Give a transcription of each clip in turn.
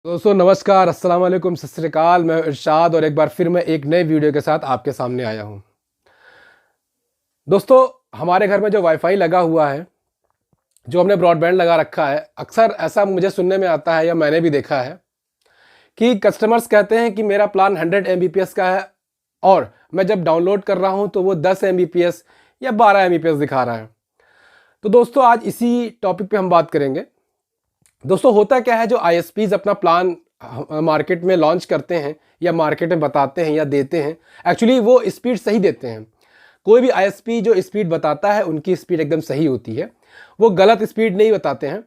दोस्तों नमस्कार, अस्सलाम वालेकुम, सत श्री अकाल। मैं इरशाद और एक बार फिर मैं एक नए वीडियो के साथ आपके सामने आया हूं। दोस्तों हमारे घर में जो वाईफाई लगा हुआ है, जो हमने ब्रॉडबैंड लगा रखा है, अक्सर ऐसा मुझे सुनने में आता है या मैंने भी देखा है कि कस्टमर्स कहते हैं कि मेरा प्लान 100 MBPS का है और मैं जब डाउनलोड कर रहा हूं तो वो 10 MBPS या 12 MBPS दिखा रहा है। तो दोस्तों आज इसी टॉपिक पे हम बात करेंगे। दोस्तों होता क्या है, जो ISPs अपना प्लान मार्केट में लॉन्च करते हैं या मार्केट में बताते हैं या देते हैं, एक्चुअली वो स्पीड सही देते हैं। कोई भी ISP जो स्पीड बताता है उनकी स्पीड एकदम सही होती है, वो गलत स्पीड नहीं बताते हैं।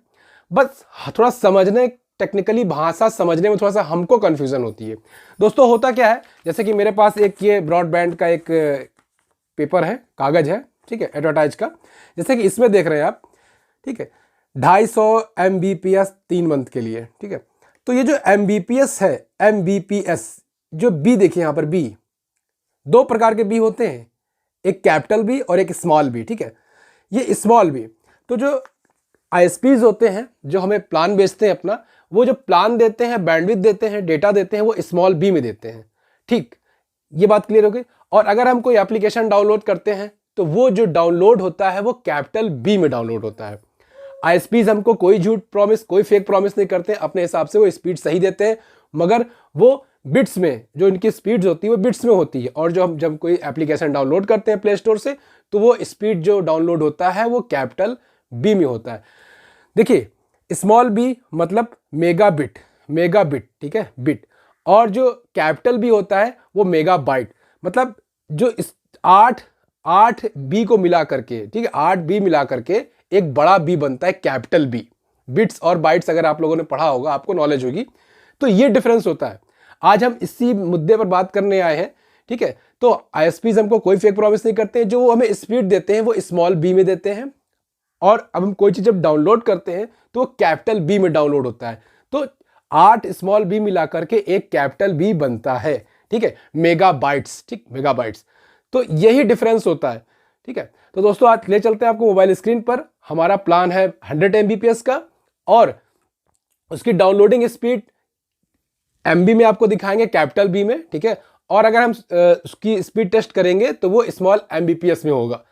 बस थोड़ा समझने, टेक्निकली भाषा समझने में थोड़ा सा हमको कन्फ्यूज़न होती है। दोस्तों होता क्या है, जैसे कि मेरे पास एक ये ब्रॉडबैंड का एक पेपर है, कागज़ है, ठीक है, एडवर्टाइज का। जैसे कि इसमें देख रहे हैं आप, ठीक है, 250 MBPS 3 मंथ के लिए, ठीक है। तो ये जो MBPS है, MBPS जो बी देखिए यहाँ पर, बी दो प्रकार के बी होते हैं, एक कैपिटल बी और एक स्मॉल बी, ठीक है। ये स्मॉल बी, तो जो ISPs होते हैं जो हमें प्लान बेचते हैं अपना, वो जो प्लान देते हैं, बैंडविड्थ देते हैं, डेटा देते हैं, वो स्मॉल बी में देते हैं, ठीक। ये बात क्लियर हो गई। और अगर हम कोई एप्लीकेशन डाउनलोड करते हैं तो वो जो डाउनलोड होता है वो कैपिटल बी में डाउनलोड होता है। ISPs हमको कोई झूठ प्रॉमिस, कोई फेक प्रॉमिस नहीं करते, अपने हिसाब से वो स्पीड सही देते हैं, मगर वो बिट्स में, जो इनकी स्पीड्स होती है वो बिट्स में होती है। और जो हम जब कोई एप्लीकेशन डाउनलोड करते हैं प्ले स्टोर से, तो वो स्पीड जो डाउनलोड होता है वो कैपिटल बी में होता है। देखिए स्मॉल बी मतलब मेगा बिट, ठीक है, बिट। और जो कैपिटल बी होता है वो मेगा बाइट, मतलब जो इस 8 बी को मिला करके, ठीक है, 8 बी मिला करके एक बड़ा बी बनता है कैपिटल बी। बिट्स और बाइट्स अगर आप लोगों ने पढ़ा होगा, आपको नॉलेज होगी, तो ये डिफरेंस होता है। आज हम इसी मुद्दे पर बात करने आए हैं, ठीक है। तो ISPs हमको कोई फेक प्रॉमिस नहीं करते हैं, जो वो हमें स्पीड देते हैं वो स्मॉल बी में देते हैं। और अब हम कोई चीज़ जब डाउनलोड करते हैं तो वो कैपिटल बी में डाउनलोड होता है। तो 8 स्मॉल बी मिला करके एक कैपिटल बी बनता है, ठीक है, मेगा बाइट्स, ठीक, मेगा बाइट्स। तो यही डिफरेंस होता है, ठीक है। तो दोस्तों आज ले चलते हैं आपको मोबाइल स्क्रीन पर। हमारा प्लान है 100 MBPS का और उसकी डाउनलोडिंग स्पीड MB में आपको दिखाएंगे, कैपिटल बी में, ठीक है। और अगर हम उसकी स्पीड टेस्ट करेंगे तो वो स्मॉल MBPS में होगा।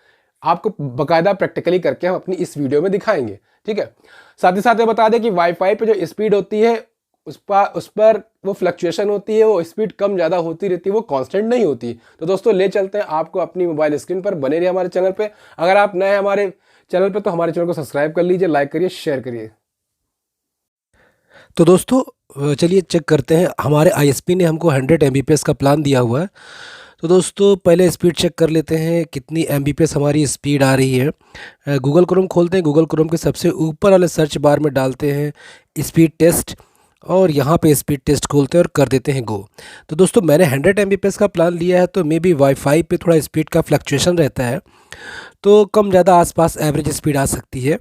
आपको बकायदा प्रैक्टिकली करके हम अपनी इस वीडियो में दिखाएंगे, ठीक है। साथ ही साथ ये बता दें कि वाईफाई पे जो स्पीड होती है उस पर वो फ्लक्चुएशन होती है, वो स्पीड कम ज़्यादा होती रहती है, वो कांस्टेंट नहीं होती। तो दोस्तों ले चलते हैं आपको अपनी मोबाइल स्क्रीन पर। बने रहिए हमारे चैनल पे। अगर आप नए हैं हमारे चैनल पे तो हमारे चैनल को सब्सक्राइब कर लीजिए, लाइक करिए, शेयर करिए। तो दोस्तों चलिए चेक करते हैं। हमारे ISP ने हमको 100 MBPS का प्लान दिया हुआ है। तो दोस्तों पहले स्पीड चेक कर लेते हैं कितनी MBPS हमारी स्पीड आ रही है। गूगल क्रोम खोलते हैं, गूगल क्रोम के सबसे ऊपर वाले सर्च बार में डालते हैं स्पीड टेस्ट और यहाँ पे स्पीड टेस्ट खोलते हैं और कर देते हैं गो। तो दोस्तों मैंने 100 MBPS का प्लान लिया है, तो मे बी वाईफाई पे थोड़ा स्पीड का फ्लक्चुएशन रहता है, तो कम ज़्यादा आसपास एवरेज स्पीड आ सकती है।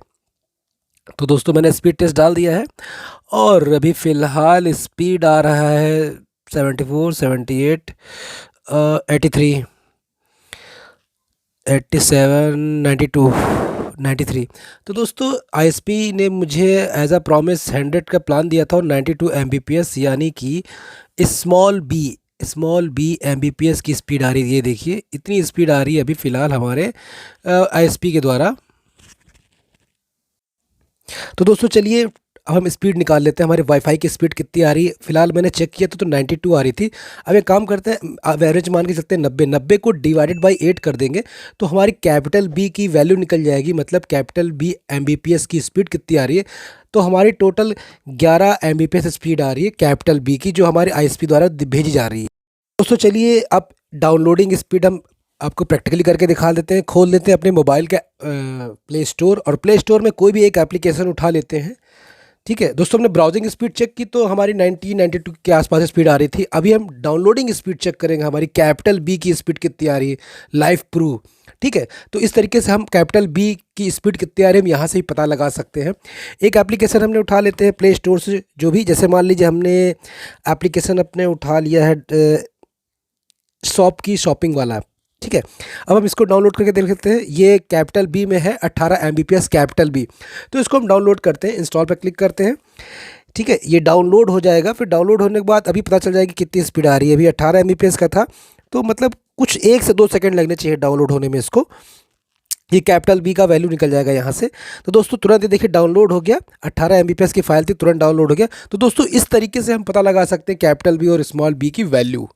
तो दोस्तों मैंने स्पीड टेस्ट डाल दिया है और अभी फ़िलहाल स्पीड आ रहा है 74, 78, 83, 87, 92, 93। तो दोस्तों ISP ने मुझे एज अ प्रॉमिस 100 का प्लान दिया था और 92 MBPS यानी कि स्मॉल बी MBPS की स्पीड आ रही है। ये देखिए इतनी स्पीड आ रही है अभी फ़िलहाल हमारे ISP के द्वारा। तो दोस्तों चलिए अब हम स्पीड निकाल लेते हैं, हमारे वाईफाई की स्पीड कितनी आ रही है। फिलहाल मैंने चेक किया तो 92 आ रही थी। अब एक काम करते हैं, एवरेज मान के चलते हैं 90 को डिवाइडेड बाई 8 कर देंगे तो हमारी कैपिटल बी की वैल्यू निकल जाएगी। मतलब कैपिटल बी MBPS की स्पीड कितनी आ रही है, तो हमारी टोटल 11 MBPS स्पीड आ रही है कैपिटल बी की, जो हमारे ISP द्वारा भेजी जा रही है। दोस्तों चलिए अब डाउनलोडिंग स्पीड हम आपको प्रैक्टिकली करके दिखा देते हैं। खोल लेते हैं अपने मोबाइल का प्ले स्टोर और प्ले स्टोर में कोई भी एक एप्लीकेशन उठा लेते हैं, ठीक है। दोस्तों हमने ब्राउजिंग स्पीड चेक की तो हमारी 92 के आसपास स्पीड आ रही थी। अभी हम डाउनलोडिंग स्पीड चेक करेंगे, हमारी कैपिटल बी की स्पीड कितनी आ रही है, लाइव प्रूफ, ठीक है। तो इस तरीके से हम कैपिटल बी की स्पीड कितनी आ रही है हम यहाँ से ही पता लगा सकते हैं। एक एप्लीकेशन हमने उठा लेते हैं प्ले स्टोर से, जो भी, जैसे मान लीजिए हमने एप्लीकेशन अपने उठा लिया है शॉप की शॉपिंग वाला, ठीक है। अब हम इसको डाउनलोड करके देख लेते हैं। ये कैपिटल बी में है 18 MBPS कैपिटल बी। तो इसको हम डाउनलोड करते हैं, इंस्टॉल पर क्लिक करते हैं, ठीक है, ये डाउनलोड हो जाएगा, फिर डाउनलोड होने के बाद अभी पता चल जाएगी कितनी स्पीड आ रही है। अभी 18 एमबीपीएस का था, तो मतलब कुछ 1 से 2 सेकंड लगने चाहिए डाउनलोड होने में इसको। ये कैपिटल बी का वैल्यू निकल जाएगा यहाँ से। तो दोस्तों तुरंत ये देखिए डाउनलोड हो गया, 18 एमबीपीएस की फाइल थी, तुरंत डाउनलोड हो गया। तो दोस्तों इस तरीके से हम पता लगा सकते हैं कैपिटल बी और स्मॉल बी की वैल्यू।